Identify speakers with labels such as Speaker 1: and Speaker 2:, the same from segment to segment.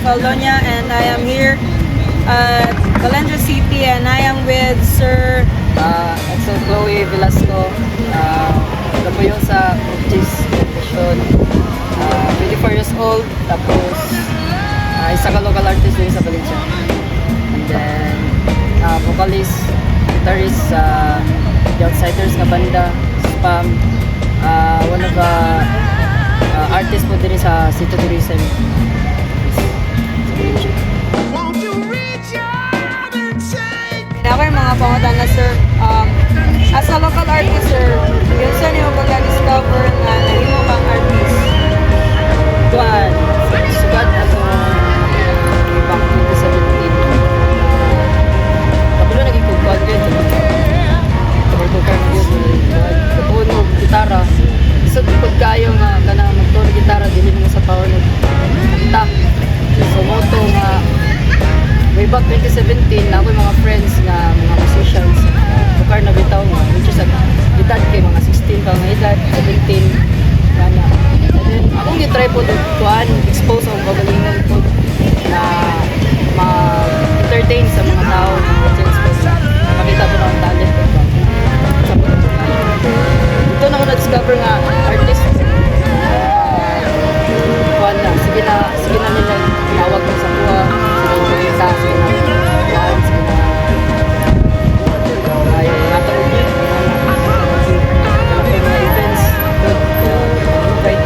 Speaker 1: Faldonia, and I am here at Valenzuela City, and I am with Sir
Speaker 2: Exo Chloe Velasco. Ito po yung sa Baptist Mission. 24 years old. Tapos, isa ka local artist din sa Valencia. And then, vocalist, guitarist sa The Outsiders nga banda, Spam. One of the artists po din sa City Tourism.
Speaker 1: ako yung mga pangutan na sir, as a local artist sir, yun sa niyo pagka-discover na nahimo kang artist.
Speaker 2: Kuan, sugat ako back 2017. Kapag naging kukuan yun, kapag-kukan yun, kapag mo gitara, isa pag kayo nga na magturo gitara, dilin mo sa power nagtak. So moto nga, way back 2017, na ako yung mga friends nga mga musicians, bukar na bitaw nga, which is edad kay mga 16 pa nga edad, 17, gana. And then, akong gitry po doon, kuhan, expose akong kagalingan po na ma-entertain sa mga tao, mga audience po sa makita po na ang talent po ba. Dito na ako na-discover nga, artist, kuhan na, sige na nila, tinawag mo sa buha, kita sa kinakuan sa ay natawag niya kalapin na events right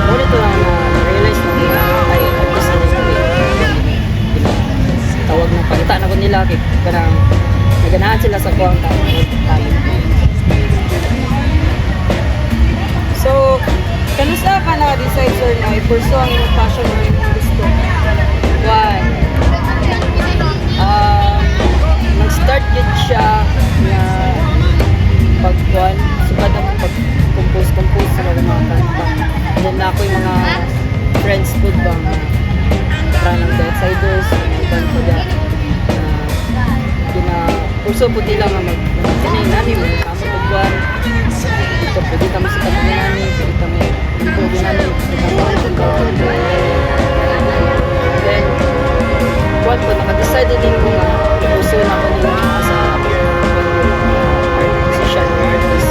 Speaker 2: ngunit ito lang na-realize na ay artist na nila tawag ng palitan ako nila kaya kanang naganahan sila sa kuwang talent.
Speaker 1: So, kanusta ka na-decide sir na i-pursue ang iyong passion or yung gusto?
Speaker 2: One, nag-start din siya na pagkuhan, sugad ako pag-compose sa mga kanta. And then ako yung mga friends po ba para ng The Outsiders, mga band po dyan. Purso po nila nga mag-kanay nani mo, kamo pagkuhan. Ito, pwede kami sa kanay nani, pwede kami nani, then, kuwan po, naka-decide din ko nga puso na ako nila sa musician or artist.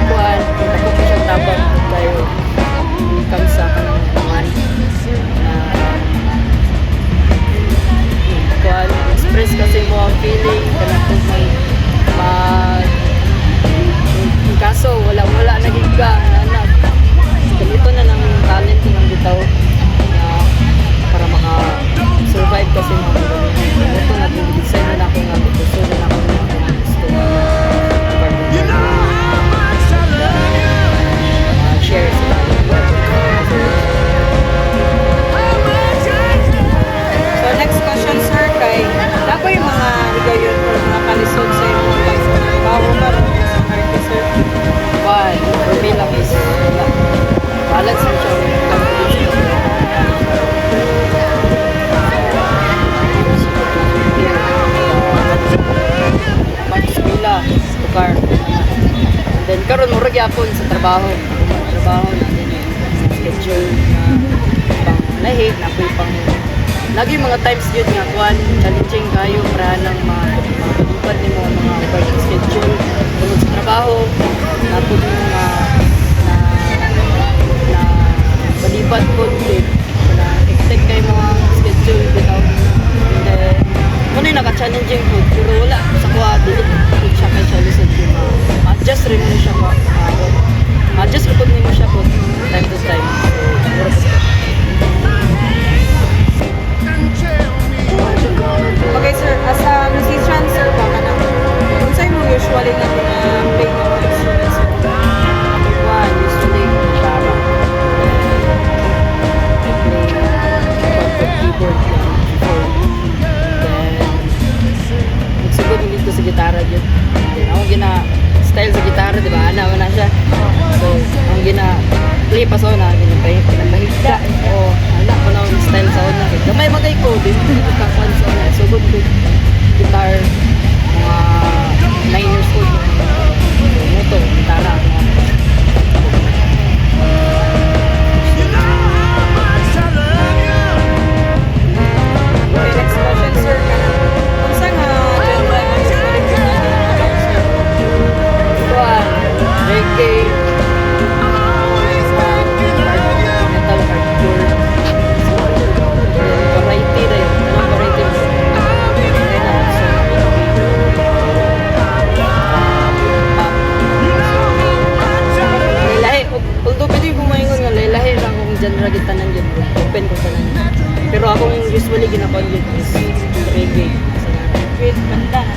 Speaker 2: Kuwan, ako po siyang tabang tayo kami sa kanang kuwan. Kuwan, express kasi mo ang feeling, kanang kung may kaso, wala naging ka, nanak. Ganito na lang yung talent ng bitaw. Para maka-survive kasi mga ito nag-design na ako nga gusto na ako gusto share sa
Speaker 1: So, next question sir, kay ako yung mga ligayon or mga kalisod sa iyong pagbabaho ba sa artist sir?
Speaker 2: one, for me lang is balance mo siya with competition. Mag-eskwela, bukar. And then karon mo gyapon sa trabaho natin yung schedule na pang lahig na ako'y pang lagi mga times yun nga kuan challenging kayo para nang matupad ni mga work schedule tungod sa trabaho na po yung na balibad po din na expect kayo mga schedule bitaw and then muna yung naka-challenging po pero wala sa kuha dili po siya kay siya lisod yung adjust rin mo siya adjust rin mo siya po time to time
Speaker 1: Okay sir, as a musician sir, baka na kung sa'yo mo usually na play ng mga instruments mo?
Speaker 2: one usually gitara keyboard then nagsugod ulit ko sa gitara dyan then ako style sa gitara diba ana na siya so ang play pa sa una pinapahigda o anak ko na ang style sa una gamay magay ko din kakuan sa una sugod ko guitar mga 9 years old moto gitara dyan ra kita nang yun, open ko tanan. Pero akong usually ginakon yun is reggae.
Speaker 1: With banda na.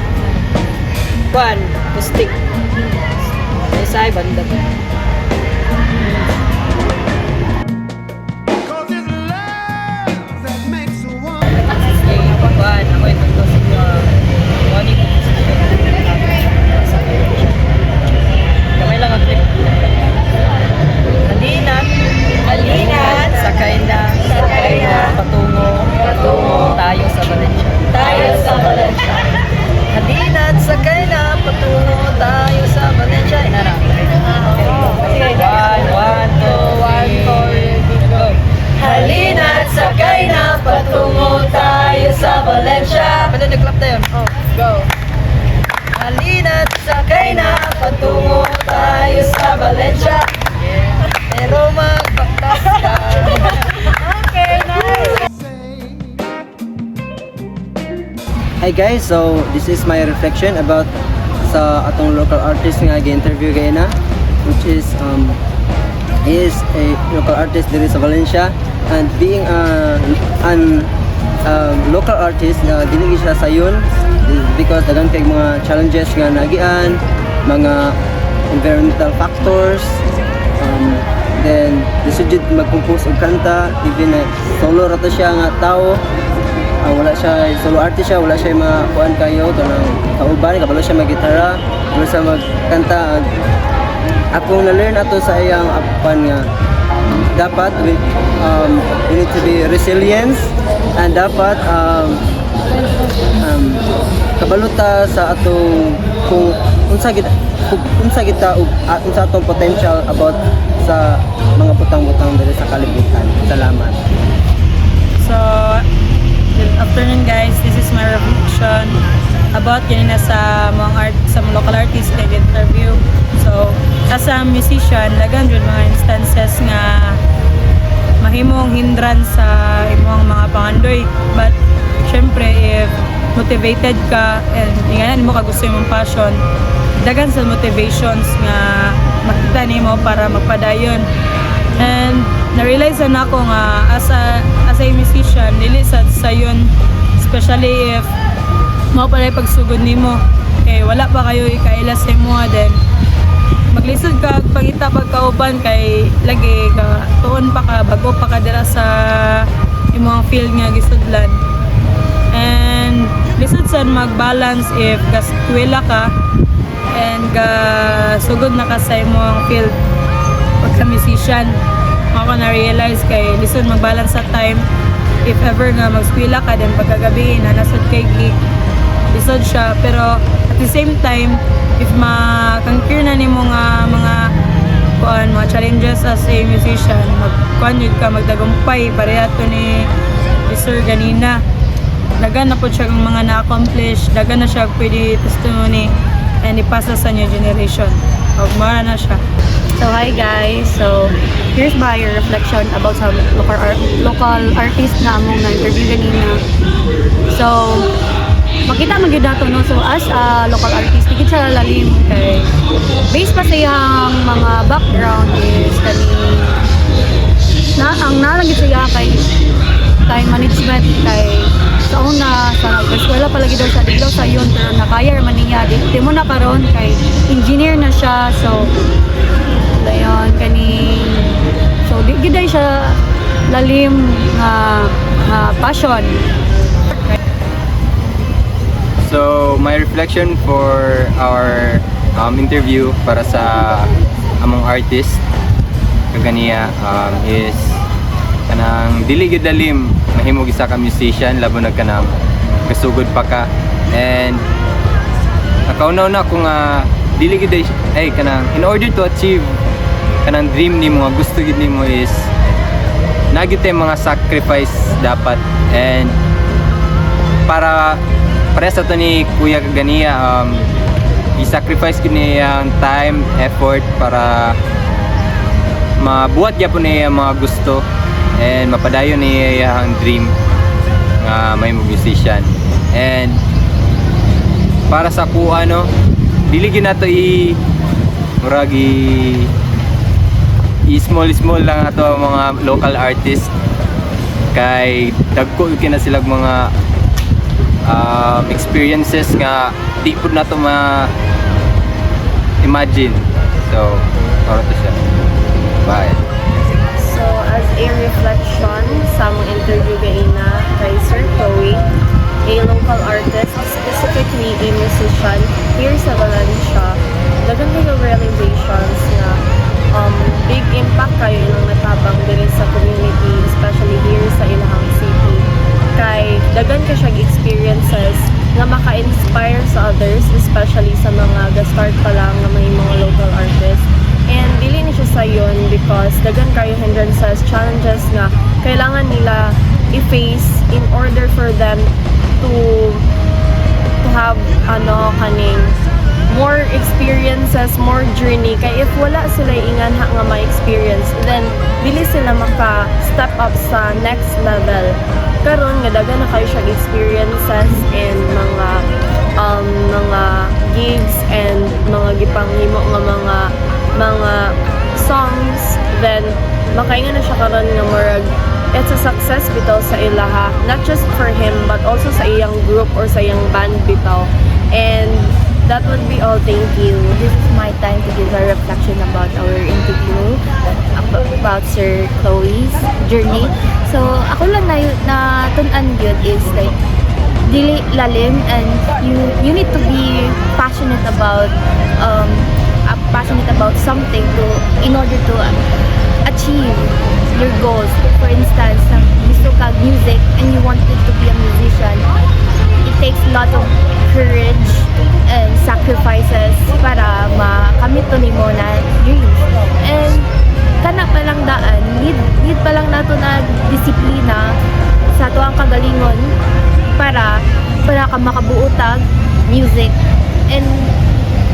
Speaker 2: Kwan, acoustic. Isa ay banda. Kwan, ako yung nagdo sa money ko. Kamay lang ang trip. Halinat, sakay na, patungo, tayo sa Valencia. Halinat, sakay na, patungo, tayo sa Valencia. Inara. One, two, three, go. Halinat, sakay na, patungo, tayo sa Valencia. Pwede nag-clap na yun. Oh, go. Halinat, sakay na, patungo, tayo sa Valencia. Pero magpaktas ka.
Speaker 1: Okay, nice.
Speaker 3: Hi guys, so this is my reflection about sa atong local artist nga gi-interview kay na, which is he is a local artist diri sa Valencia, and being an local artist na dili siya sayon because daghang kay mga challenges nga nagian, mga environmental factors, then disujud mag-compose og kanta, even solo ra ta siya nga tao. Wala siya solo artist siya, wala siya makuan kayo kanang kauban, kabalo siya mag-gitara, wala siya magkanta. Akong na-learn ato sa iyang apan nga dapat we need to be resilience, and dapat kabaluta sa atong kung unsa kita ug unsa atong potential about sa mga butang-butang diri sa kalibutan. Salamat.
Speaker 1: So, good afternoon guys. This is my reflection about yun na sa mga local artist na interview. So, as a musician, lagan dyan mga instances nga mahimong hindrance sa imong mga pangandoy. But, syempre, if motivated ka and inganan mo ka gusto imong passion, dagan sa motivations nga makita nimo para magpadayon. And na-realize na ako nga as a musician, dili sa sayon, especially if mao pala pagsugod nimo kay wala pa kayo ikaila sa imo, then maglisod ka pangita pagkauban kay lagi ka tuon pa ka bago pa ka dira sa imong field nga gisudlan. And lisod sad mag-balance if gaskwela ka and sugod na ka sa imong field pagka musician. Ako na-realize kay lisod mag-balance sa time. If ever nga mag-skwela ka, then pagkagabi na nasod kay gig, lisod siya. Pero at the same time, if makangkir na nimo nga mga challenges as a musician, magkuan yun ka, magdagumpay, pareha to ni Sir ganina. Dagan na po siya mga na-accomplish, dagan na siya pwede testimony and ipasa sa new generation. Magmara na siya.
Speaker 4: So hi guys, so here's my reflection about sa local artist na among na-interview ganina. So makita man gyud nato no, so as a local artist digid siya lalim kay based pa sa iyang mga background is kani ang nalagit siya kay time management, kay sa una sa nag-eskwela palagi daw sa dilo sa yun, pero nakaya man niya di mo na karon kay engineer na siya. So dayon kani, so di giday siya lalim nga passion.
Speaker 5: So my reflection for our interview para sa among artist kaganiya is kanang dili gyud dalim mahimo gisa ka musician labo na kanang kasugod pa ka, and nakaunaw na ko nga dili gyud kanang in order to achieve kanang dream nimo nga gusto gyud nimo is nagyud tay mga sacrifice dapat, and para sa to ni Kuya Kaganiya i-sacrifice gyud niya ang time, effort para mabuhat gyapon niya mga gusto and mapadayon niya ang dream nga may musician. And para sa kuha no, dili gyud nato murag i-small lang ato ang mga local artist kay dagko kina sila mga experiences nga di pud nato imagine. So para to siya. Bye.
Speaker 6: So, as a reflection sa mga interview gaina kay Sir Chloe, a local artist, specifically a musician here sa Valencia, dagan kayo realizations na big impact kayo ilang natabang din sa community, especially here sa Ilahang City. Kay dagan ka siya experiences na maka-inspire sa others, especially sa mga ga-start pa lang na may mga local artists. And dili ni siya sa yun because dagan kayo hindrances, challenges nga kailangan nila i-face in order for them to have kaning more experiences, more journey. Kay if wala sila inganha nga ma-experience, then dili sila maka-step up sa next level. Karon nga dagan na kayo siya experiences and mga gigs and mga gipanghimo nga mga songs, then makaingan na siya karon nga murag it's a success bitaw sa ilaha, not just for him but also sa iyang group or sa iyang band bitaw. And that would be all. Thank you.
Speaker 4: This is my time to give a reflection about our interview about Sir Chloe's journey. So, ako lang na tunan yun is like dili lalim, and you need to be passionate about something in order to achieve your goals. For instance, gusto ka music and you wanted to be a musician, it takes a lot of courage and sacrifices para makamit to nimo na dreams. And kana pa lang daan, need pa lang nato na disiplina sa tuang kagalingon para ka makabuotag music. And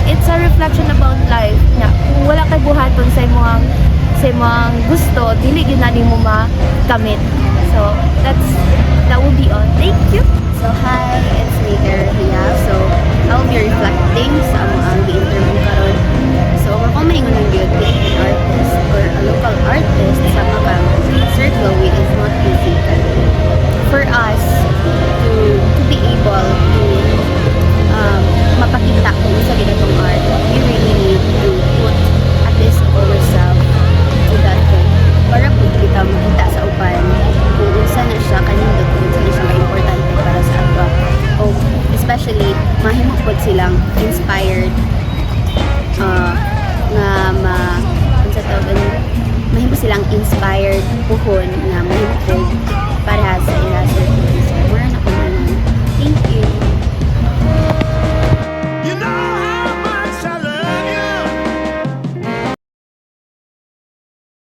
Speaker 4: it's a reflection about life na kung wala kay buhaton sa imong gusto, dili gyud na nimo makamit. So that will be all. Thank you.
Speaker 6: So, hi, it's me, Erhia. So, I'll be reflecting sa mga gi-interview karon. So, kung maingon ng good, being an artist or a local artist sa mga Sir Chloe is not easy. For us to be able to mapakita kung sa ginatong art, we really need to put at least ourselves to that point. Para po kita makita sa upan kung unsa na siya kanindot, kung unsa na siya ka-importante para sa ato. O especially, mahimo po silang inspired mahimo silang inspired puhon na mahimo po